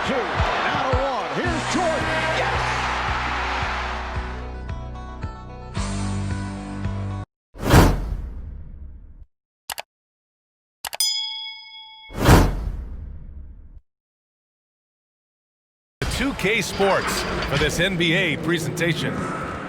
2. Now to 1. Here's Jordan. Yes! The 2K Sports for this NBA presentation.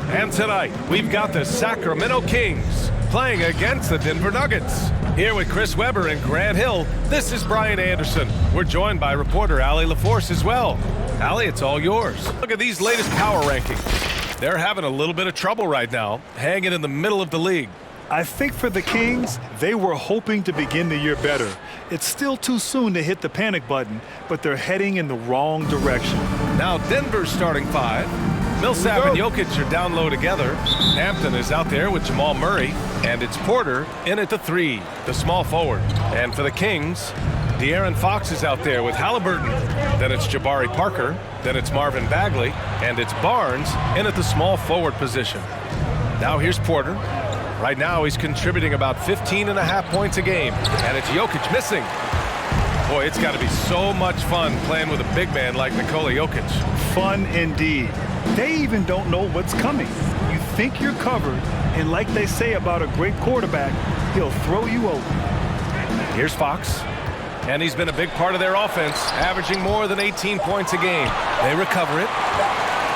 And tonight, we've got the Sacramento Kings playing against the Denver Nuggets. Here with Chris Webber and Grant Hill, this is Brian Anderson. We're joined by reporter Allie LaForce as well. Allie, it's all yours. Look at these latest power rankings. They're having a little bit of trouble right now, hanging in the middle of the league. I think for the Kings, they were hoping to begin the year better. It's still too soon to hit the panic button, but they're heading in the wrong direction. Now Denver's starting 5. Millsap and Jokic are down low together. Hampton is out there with Jamal Murray, and it's Porter in at the 3, the small forward. And for the Kings, De'Aaron Fox is out there with Haliburton. Then it's Jabari Parker. Then it's Marvin Bagley, and it's Barnes in at the small forward position. Now here's Porter. Right now he's contributing about 15.5 points a game, and it's Jokic missing. Boy, it's got to be so much fun playing with a big man like Nikola Jokic. Fun indeed. They even don't know what's coming. You think you're covered, and like they say about a great quarterback, he'll throw you over. Here's Fox, and he's been a big part of their offense, averaging more than 18 points a game. They recover it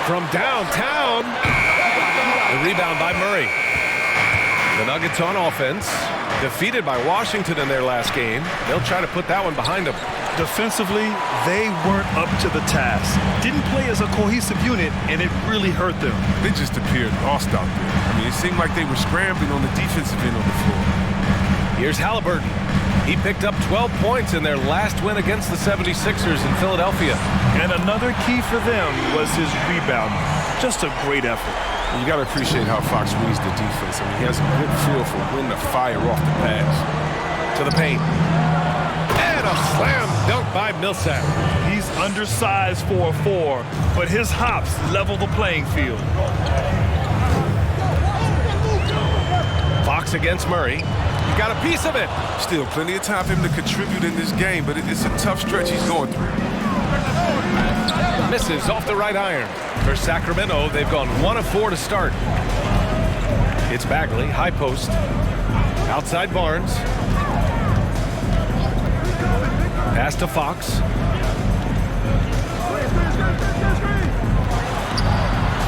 from downtown. The rebound by Murray. The Nuggets on offense, defeated by Washington in their last game. They'll try to put that one behind them. Defensively, they weren't up to the task. Didn't play as a cohesive unit, and it really hurt them. They just appeared lost out there. I mean, it seemed like they were scrambling on the defensive end of the floor. Here's Haliburton. He picked up 12 points in their last win against the 76ers in Philadelphia. And another key for them was his rebound. Just a great effort. You got to appreciate how Fox reads the defense. I mean, he has a good feel for when to fire off the pass. To the paint. And a slam dunk by Millsap. He's undersized for a 4, but his hops level the playing field. Fox against Murray. He got a piece of it. Still plenty of time for him to contribute in this game, but it's a tough stretch he's going through. Misses off the right iron. For Sacramento, they've gone 1 of 4 to start. It's Bagley, high post. Outside Barnes. Pass to Fox.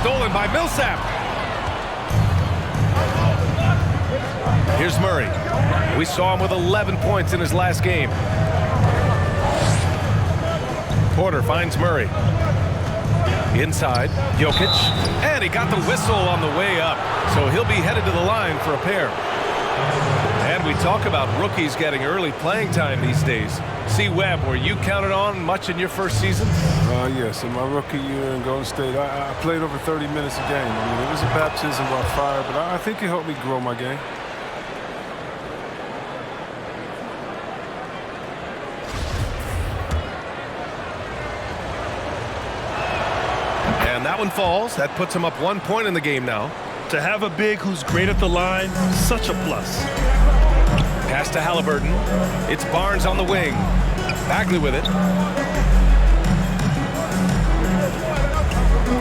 Stolen by Millsap. Here's Murray. We saw him with 11 points in his last game. Porter finds Murray. Inside, Jokic, and he got the whistle on the way up, so he'll be headed to the line for a pair. And we talk about rookies getting early playing time these days. See, Webb, were you counted on much in your first season? Yes, in my rookie year in Golden State, I played over 30 minutes a game. I mean, it was a baptism by fire, but I think it helped me grow my game. And that one falls. That puts him up 1 point in the game now. To have a big who's great at the line, such a plus. Pass to Haliburton. It's Barnes on the wing. Bagley with it.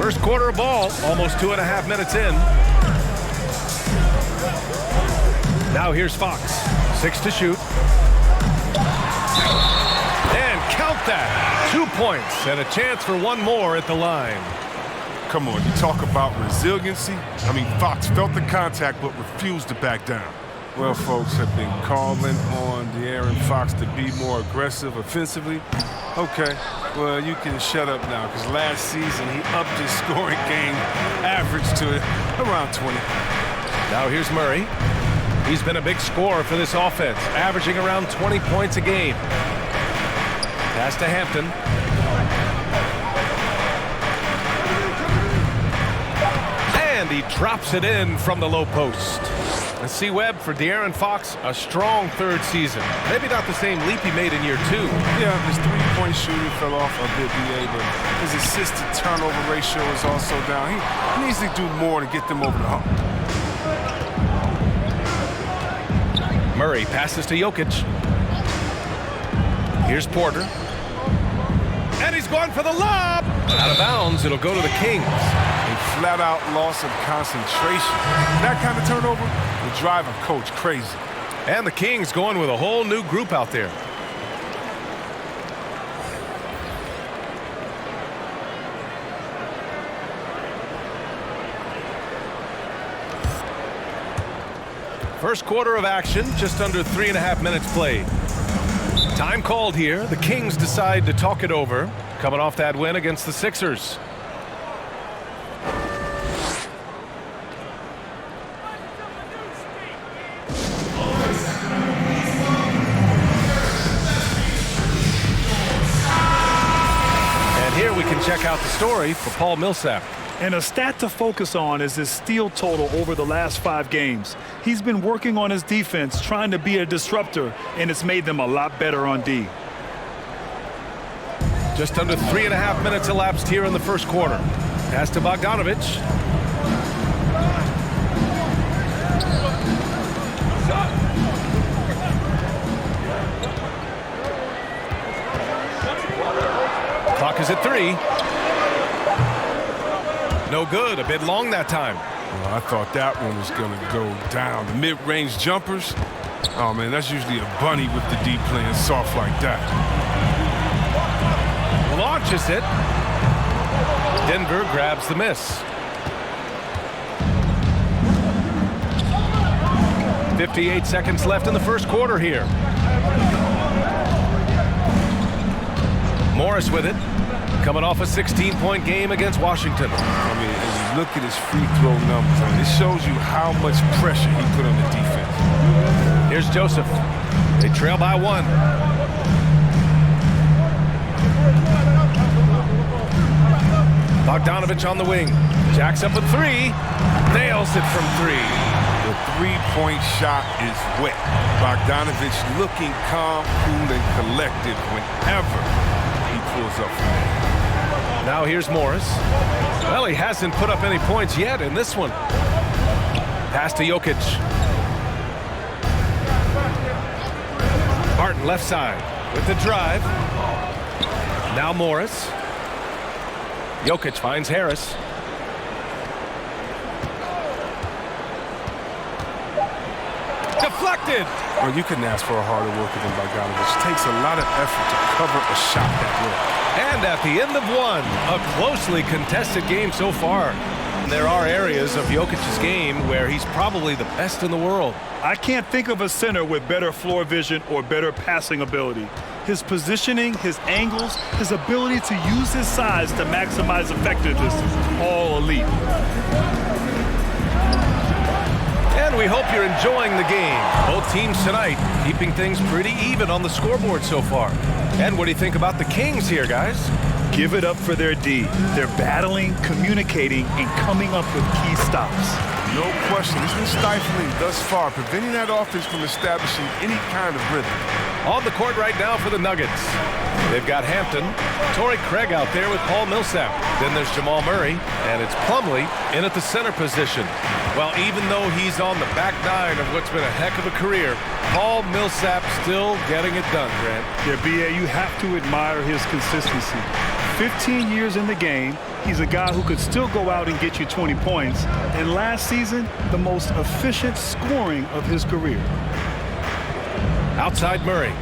First quarter of ball, almost 2.5 minutes in. Now here's Fox. 6 to shoot. And count that. 2 points and a chance for one more at the line. Come on, you talk about resiliency. I mean, Fox felt the contact but refused to back down. Well, folks have been calling on De'Aaron Fox to be more aggressive offensively. Okay, well, you can shut up now, because last season he upped his scoring game average to around 20. Now here's Murray. He's been a big scorer for this offense, averaging around 20 points a game. Pass to Hampton. And he drops it in from the low post. And see, Webb, for De'Aaron Fox, a strong third season. Maybe not the same leap he made in year 2. Yeah, his three-point shooting fell off a bit, BA, but his assist-to-turnover ratio is also down. He needs to do more to get them over the hump. Murray passes to Jokic. Here's Porter. And he's going for the lob. Out of bounds, it'll go to the Kings. A flat-out loss of concentration. That kind of turnover will drive a coach crazy. And the Kings going with a whole new group out there. First quarter of action, just under 3.5 minutes played. Time called here. The Kings decide to talk it over, coming off that win against the Sixers. And here we can check out the story for Paul Millsap. And a stat to focus on is his steal total over the last 5 games. He's been working on his defense, trying to be a disruptor, and it's made them a lot better on D. Just under 3.5 minutes elapsed here in the first quarter. Pass to Bogdanovic. Clock is at 3. No good. A bit long that time. Well, I thought that one was going to go down. The mid-range jumpers, oh, man, that's usually a bunny with the D playing soft like that. Launches it. Denver grabs the miss. 58 seconds left in the first quarter here. Morris with it. Coming off a 16-point game against Washington. I mean, as you look at his free throw numbers, I mean, it shows you how much pressure he put on the defense. Here's Joseph. They trail by 1. Bogdanovic on the wing. Jacks up a 3. Nails it from 3. The three-point shot is wet. Bogdanovic looking calm, cool, and collected whenever he pulls up from there. Now here's Morris. Well, he hasn't put up any points yet in this one. Pass to Jokic. Barton left side with the drive. Now Morris. Jokic finds Harris. Deflected. Well, you couldn't ask for a harder worker than Bogdanovic. It takes a lot of effort to cover a shot that way. And at the end of 1, a closely contested game so far. There are areas of Jokic's game where he's probably the best in the world. I can't think of a center with better floor vision or better passing ability. His positioning, his angles, his ability to use his size to maximize effectiveness, all elite. And we hope you're enjoying the game. Both teams tonight keeping things pretty even on the scoreboard so far. And what do you think about the Kings here, guys? Give it up for their D. They're battling, communicating, and coming up with key stops. No question. It's been stifling thus far, preventing that offense from establishing any kind of rhythm. On the court right now for the Nuggets. They've got Hampton, Torrey Craig out there with Paul Millsap. Then there's Jamal Murray, and it's Plumlee in at the center position. Well, even though he's on the back 9 of what's been a heck of a career, Paul Millsap still getting it done, Grant. Yeah, B.A., you have to admire his consistency. 15 years in the game, he's a guy who could still go out and get you 20 points. And last season, the most efficient scoring of his career. Outside Murray.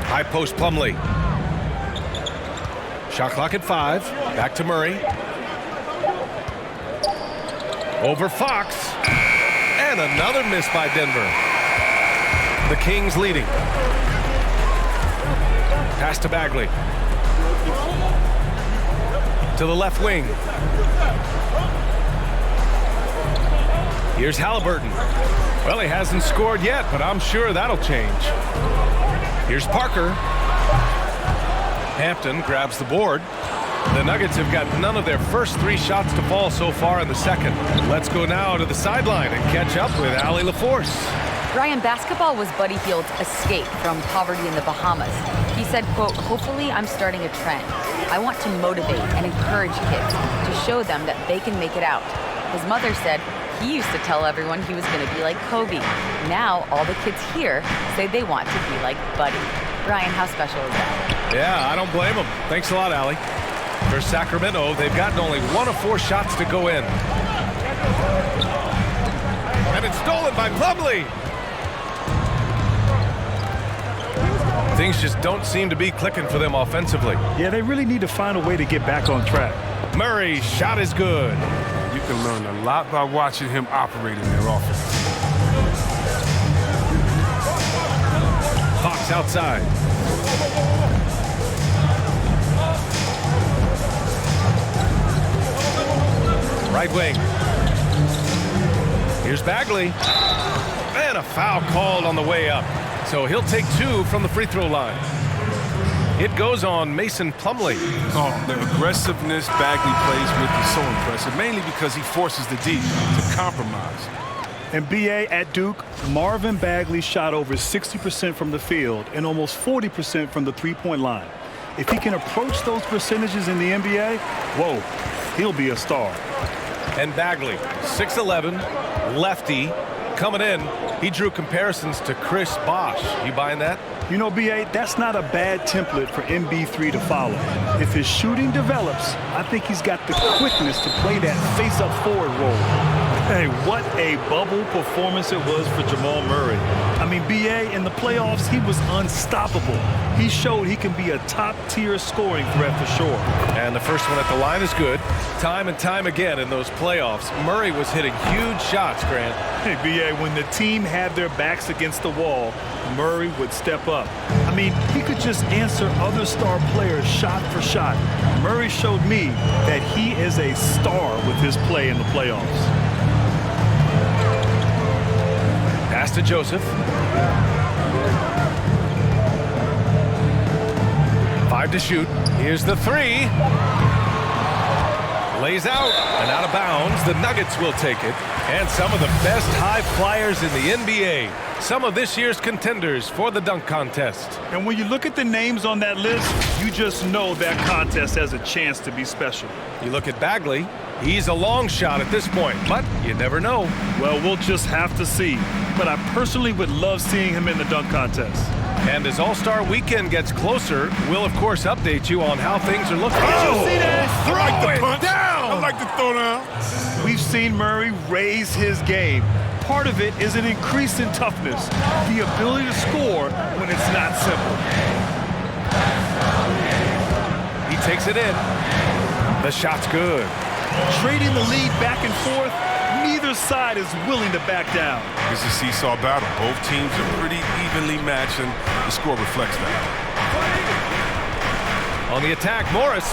High post Plumlee. Shot clock at 5. Back to Murray. Over Fox. And another miss by Denver. The Kings leading. Pass to Bagley. To the left wing. Here's Haliburton. Well, he hasn't scored yet, but I'm sure that'll change. Here's Parker. Hampton grabs the board. The Nuggets have got none of their first 3 shots to fall so far in the second. Let's go now to the sideline and catch up with Allie LaForce. Brian, basketball was Buddy Hield's escape from poverty in the Bahamas. He said, quote, "Hopefully I'm starting a trend. I want to motivate and encourage kids to show them that they can make it out." His mother said He used to tell everyone he was going to be like Kobe. Now all the kids here say they want to be like Buddy. Brian, how special is that? Yeah, I don't blame them. Thanks a lot, Allie. For Sacramento, they've gotten only 1 of 4 shots to go in. And it's stolen by Plumlee. Things just don't seem to be clicking for them offensively. Yeah, they really need to find a way to get back on track. Murray's shot is good. You can learn a lot by watching him operate in their offense. Fox outside. Right wing. Here's Bagley. And a foul called on the way up. So he'll take 2 from the free throw line. It goes on Mason Plumlee. Oh, the aggressiveness Bagley plays with is so impressive, mainly because he forces the D to compromise. And BA at Duke, Marvin Bagley shot over 60% from the field and almost 40% from the three-point line. If he can approach those percentages in the NBA, whoa, he'll be a star. And Bagley, 6'11", lefty, coming in. He drew comparisons to Chris Bosh. You buying that? You know, BA, that's not a bad template for MB3 to follow. If his shooting develops, I think he's got the quickness to play that face-up forward role. Hey, what a bubble performance it was for Jamal Murray. I mean, BA, in the playoffs, he was unstoppable. He showed he can be a top-tier scoring threat for sure. And the first one at the line is good. Time and time again in those playoffs, Murray was hitting huge shots, Grant. Hey, BA, when the team had their backs against the wall, Murray would step up. I mean, he could just answer other star players shot for shot. Murray showed me that he is a star with his play in the playoffs. Pass to Joseph. 5 to shoot. Here's the 3. Lays out and out of bounds. The Nuggets will take it. And some of the best high flyers in the NBA. Some of this year's contenders for the dunk contest. And when you look at the names on that list, you just know that contest has a chance to be special. You look at Bagley. He's a long shot at this point, but you never know. Well, we'll just have to see. But I personally would love seeing him in the dunk contest. And as All-Star Weekend gets closer, we'll, of course, update you on how things are looking. Did you see that? Throw it down! I like the throw down. We've seen Murray raise his game. Part of it is an increase in toughness, the ability to score when it's not simple. He takes it in. The shot's good. Trading the lead back and forth, neither side is willing to back down. It's a seesaw battle. Both teams are pretty evenly matched, and the score reflects that. On the attack, Morris.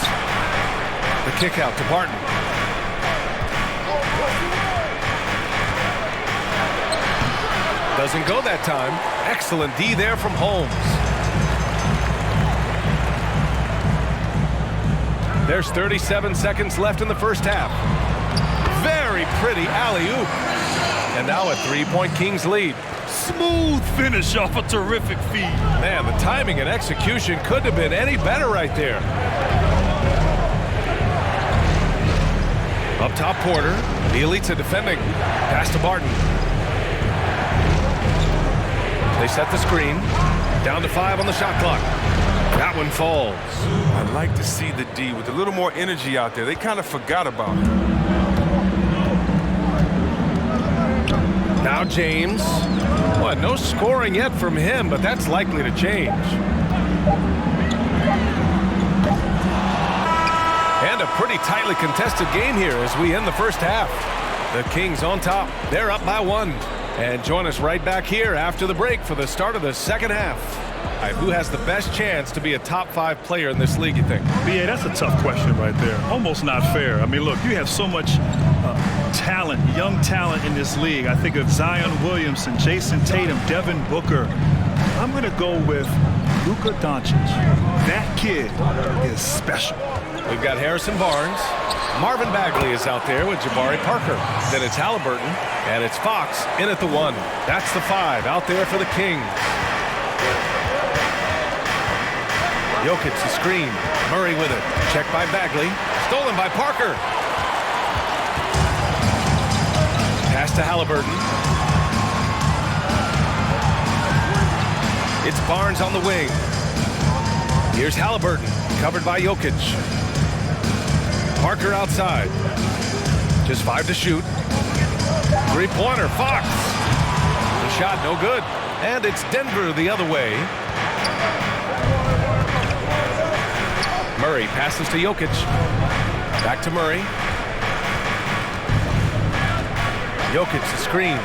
The kick out to Barton. Doesn't go that time. Excellent D there from Holmes. There's 37 seconds left in the first half. Very pretty alley-oop. And now a 3-point Kings lead. Smooth finish off a terrific feed. Man, the timing and execution couldn't have been any better right there. Up top, Porter. The elites are defending. Pass to Barton. They set the screen. Down to 5 on the shot clock. That one falls. I'd like to see the D with a little more energy out there. They kind of forgot about it. Now James. What, no scoring yet from him, but that's likely to change. And a pretty tightly contested game here as we end the first half. The Kings on top. They're up by 1. And join us right back here after the break for the start of the second half. All right, who has the best chance to be a top 5 player in this league, you think? Yeah, that's a tough question right there. Almost not fair. I mean, look, you have so much talent, young talent in this league. I think of Zion Williamson, Jason Tatum, Devin Booker. I'm going to go with Luka Doncic. That kid is special. We've got Harrison Barnes. Marvin Bagley is out there with Jabari Parker. Then it's Haliburton, and it's Fox in at the 1. That's the 5 out there for the Kings. Jokic the screen. Murray with it. Checked by Bagley. Stolen by Parker. to Haliburton. It's Barnes on the wing. Here's Haliburton, covered by Jokic. Parker outside. Just 5 to shoot. Three-pointer, Fox. The shot no good. And it's Denver the other way. Murray passes to Jokic. Back to Murray. Jokic, the screen.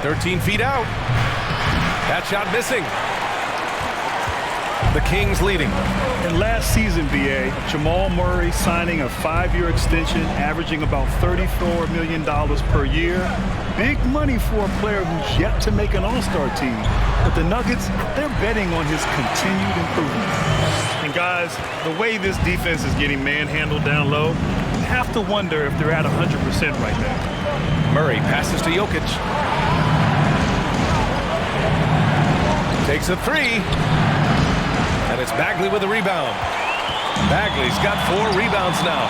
13 feet out. That shot missing. The Kings leading. And last season, BA, Jamal Murray signing a 5-year extension, averaging about $34 million per year. Big money for a player who's yet to make an All-Star team. But the Nuggets, they're betting on his continued improvement. And guys, the way this defense is getting manhandled down low, you have to wonder if they're at 100% right now. Murray passes to Jokic. Takes a three. And it's Bagley with a rebound. Bagley's got 4 rebounds now.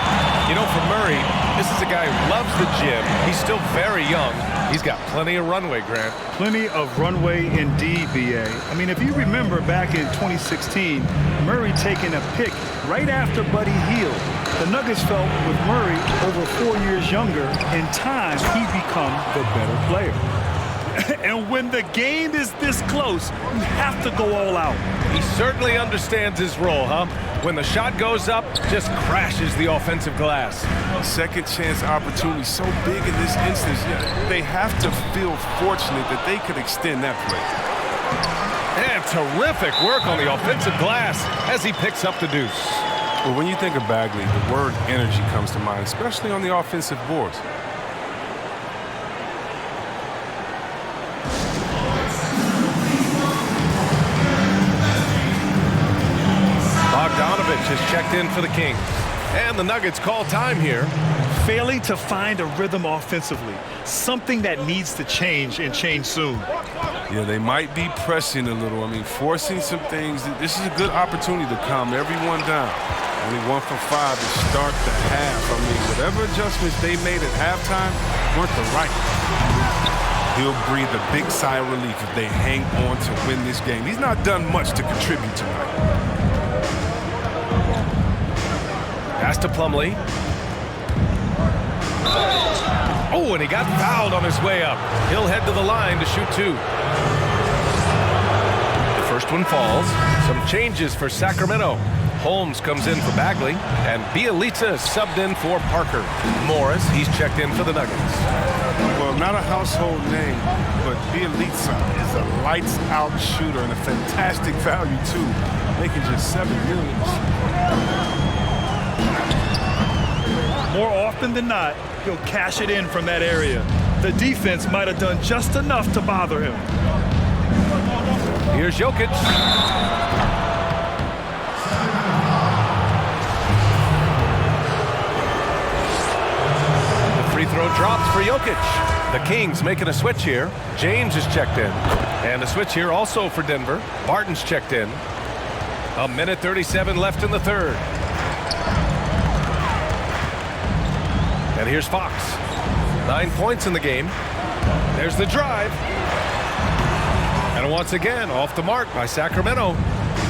You know, for Murray, this is a guy who loves the gym. He's still very young. He's got plenty of runway, Grant. Plenty of runway indeed, BA. I mean, if you remember back in 2016, Murray taking a pick right after Buddy Hield. The Nuggets felt with Murray over 4 years younger, in time, he'd become the better player. And when the game is this close, you have to go all out. He certainly understands his role, huh? When the shot goes up, just crashes the offensive glass. Second chance opportunity so big in this instance. They have to feel fortunate that they could extend that play. And terrific work on the offensive glass as he picks up the deuce. Well, when you think of Bagley, the word energy comes to mind, especially on the offensive boards. Bogdanovich has checked in for the Kings. And the Nuggets call time here. Failing to find a rhythm offensively, something that needs to change and change soon. Yeah, they might be pressing a little. I mean, forcing some things. This is a good opportunity to calm everyone down. Only 1 for 5 to start the half. I mean, whatever adjustments they made at halftime weren't the right. He'll breathe a big sigh of relief if they hang on to win this game. He's not done much to contribute tonight. Pass to Plumlee. Oh, and he got fouled on his way up. He'll head to the line to shoot 2. The first one falls. Some changes for Sacramento. Holmes comes in for Bagley, and Bielitsa subbed in for Parker. Morris, he's checked in for the Nuggets. Well, not a household name, but Bielitsa is a lights-out shooter and a fantastic value, too, making just $7 million. More often than not, he'll cash it in from that area. The defense might have done just enough to bother him. Here's Jokic. The free throw drops for Jokic. The Kings making a switch here. James is checked in. And a switch here also for Denver. Barton's checked in. 1:37 left in the third. And here's Fox. 9 points in the game. There's the drive. And once again, off the mark by Sacramento.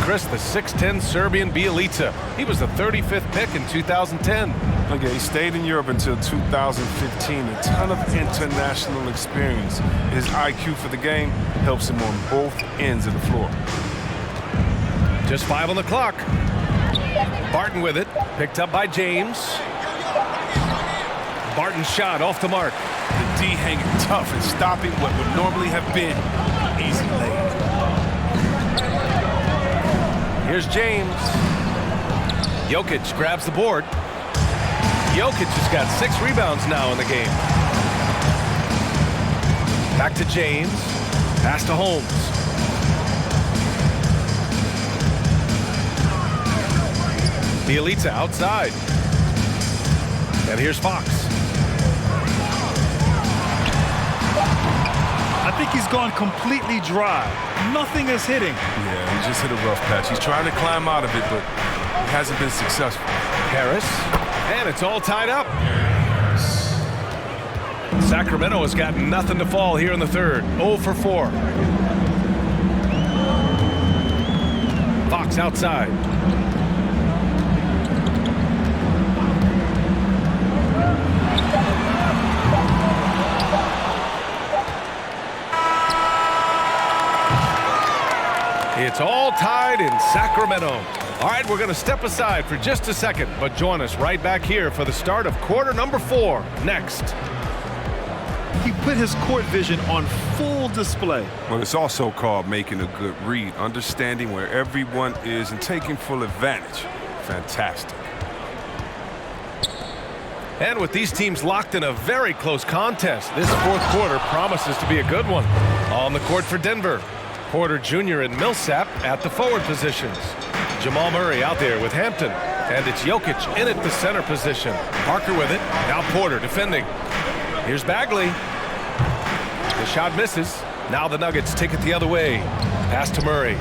Chris, the 6'10 Serbian Bielitsa. He was the 35th pick in 2010. Okay, he stayed in Europe until 2015. A ton of international experience. His IQ for the game helps him on both ends of the floor. Just 5 on the clock. Barton with it. Picked up by James. Barton's shot off the mark. The D hanging tough and stopping what would normally have been easy lay. Here's James. Jokic grabs the board. Jokic has got 6 rebounds now in the game. Back to James. Pass to Holmes. Bielitsa outside. And here's Fox. I think he's gone completely dry. Nothing is hitting. Yeah, he just hit a rough patch. He's trying to climb out of it, but he hasn't been successful. Harris. And it's all tied up. Sacramento has got nothing to fall here in the third. 0 for 4. Fox outside. It's all tied in Sacramento. All right, we're going to step aside for just a second, but join us right back here for the start of quarter number 4 next. He put his court vision on full display. Well, it's also called making a good read, understanding where everyone is and taking full advantage. Fantastic. And with these teams locked in a very close contest, this fourth quarter promises to be a good one. On the court for Denver, Porter Jr. and Millsap at the forward positions. Jamal Murray out there with Hampton, and it's Jokic in at the center position. Parker with it, now Porter defending. Here's Bagley. The shot misses. Now the Nuggets take it the other way. Pass to Murray.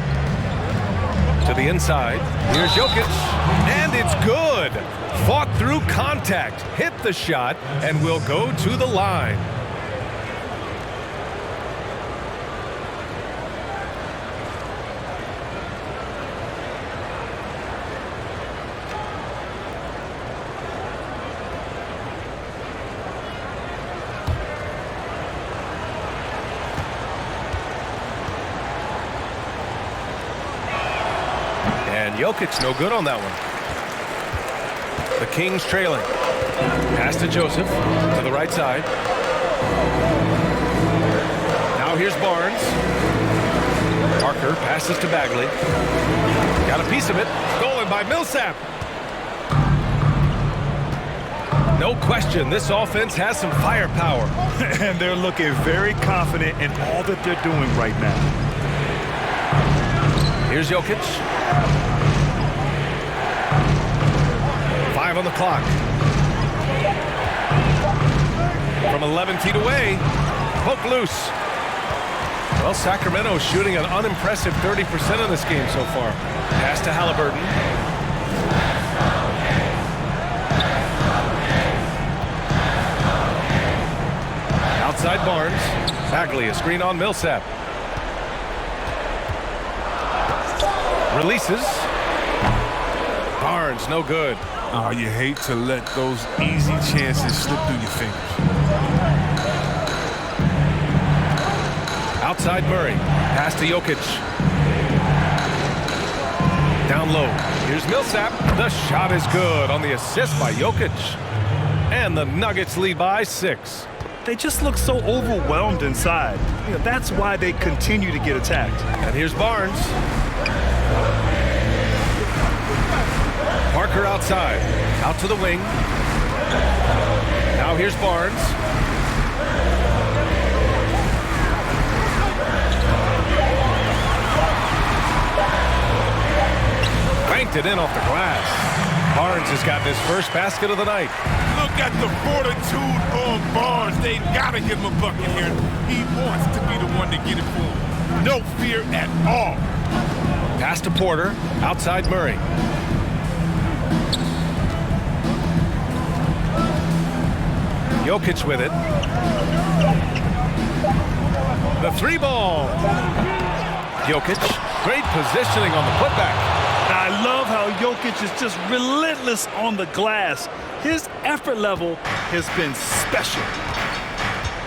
To the inside. Here's Jokic, and it's good. Fought through contact, hit the shot, and will go to the line. And Jokic no good on that one. The Kings trailing. Pass to Joseph to the right side. Now here's Barnes. Parker passes to Bagley. Got a piece of it. Stolen by Millsap. No question, this offense has some firepower. And they're looking very confident in all that they're doing right now. Here's Jokic. 5 on the clock. From 11 feet away, poke loose. Well, Sacramento shooting an unimpressive 30% in this game so far. Pass to Haliburton. Outside Barnes. Bagley, a screen on Millsap. Releases. Barnes, no good. Oh, you hate to let those easy chances slip through your fingers. Outside Murray. Pass to Jokic. Down low. Here's Millsap. The shot is good on the assist by Jokic. And the Nuggets lead by 6. They just look so overwhelmed inside. You know, that's why they continue to get attacked. And here's Barnes. Parker outside. Out to the wing. Now here's Barnes. Banked it in off the glass. Barnes has got his first basket of the night. Look at the fortitude on Barnes. They gotta give him a bucket here. He wants to be the one to get it for him. No fear at all. Pass to Porter. Outside Murray. Jokic with it. The 3-ball. Jokic. Great positioning on the putback. I love how Jokic is just relentless on the glass. His effort level has been special.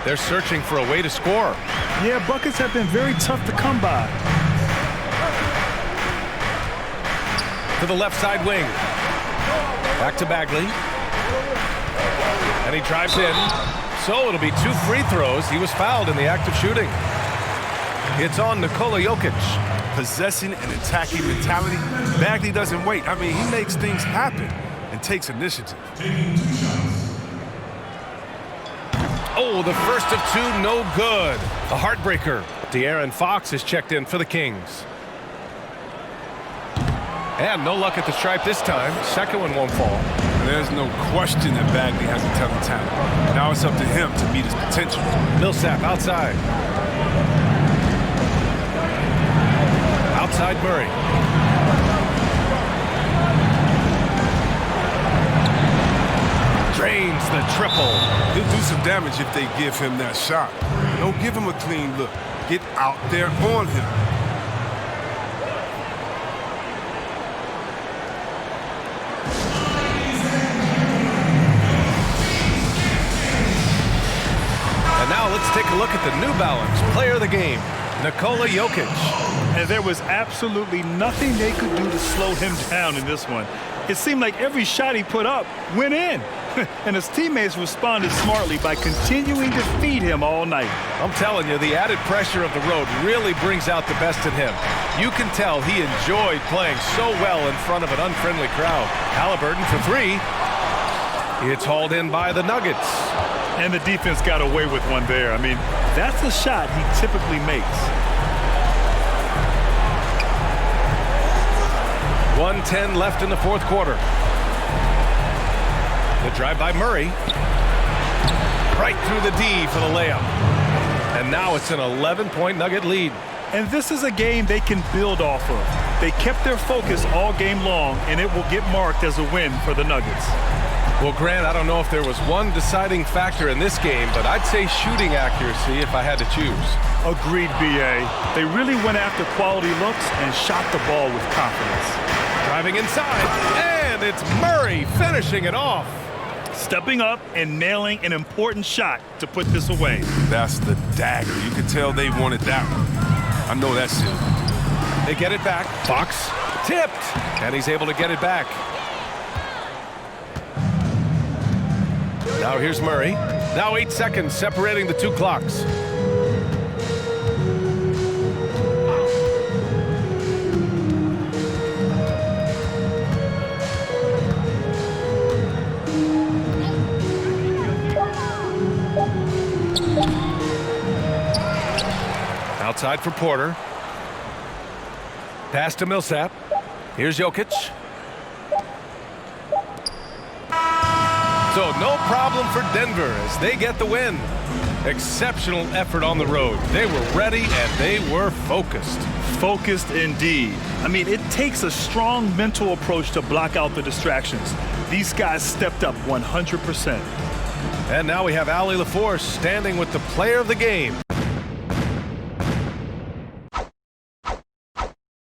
They're searching for a way to score. Yeah, buckets have been very tough to come by. To the left side wing. Back to Bagley. And he drives in. So it'll be 2 free throws. He was fouled in the act of shooting. It's on Nikola Jokic. Possessing an attacking mentality. Bagley doesn't wait. I mean, he makes things happen and takes initiative. Oh, the first of 2, no good. A heartbreaker. De'Aaron Fox is checked in for the Kings. And no luck at the stripe this time. Second one won't fall. There's no question that Bagley has a ton of talent. Now it's up to him to meet his potential. Millsap outside. Outside Murray. Drains the triple. He'll do some damage if they give him that shot. Don't give him a clean look. Get out there on him. And now let's take a look at the New Balance player of the game, Nikola Jokic. And there was absolutely nothing they could do to slow him down in this one. It seemed like every shot he put up went in. And his teammates responded smartly by continuing to feed him all night. I'm telling you, the added pressure of the road really brings out the best in him. You can tell he enjoyed playing so well in front of an unfriendly crowd. Haliburton for three. It's hauled in by the Nuggets. And the defense got away with one there. I mean, that's the shot he typically makes. 1:10 left in the fourth quarter. The drive by Murray. Right through the D for the layup. And now it's an 11-point Nugget lead. And this is a game they can build off of. They kept their focus all game long, and it will get marked as a win for the Nuggets. Well, Grant, I don't know if there was one deciding factor in this game, but I'd say shooting accuracy if I had to choose. Agreed, B.A. They really went after quality looks and shot the ball with confidence. Driving inside, and it's Murray finishing it off. Stepping up and nailing an important shot to put this away. That's the dagger. You could tell they wanted that one. I know that's it. They get it back. Fox tipped, and he's able to get it back. Now here's Murray. Now 8 seconds separating the two clocks. Outside for Porter. Pass to Millsap. Here's Jokic. So no problem for Denver as they get the win. Exceptional effort on the road. They were ready and they were focused. Focused indeed. I mean, it takes a strong mental approach to block out the distractions. These guys stepped up 100%. And now we have Allie LaForce standing with the player of the game.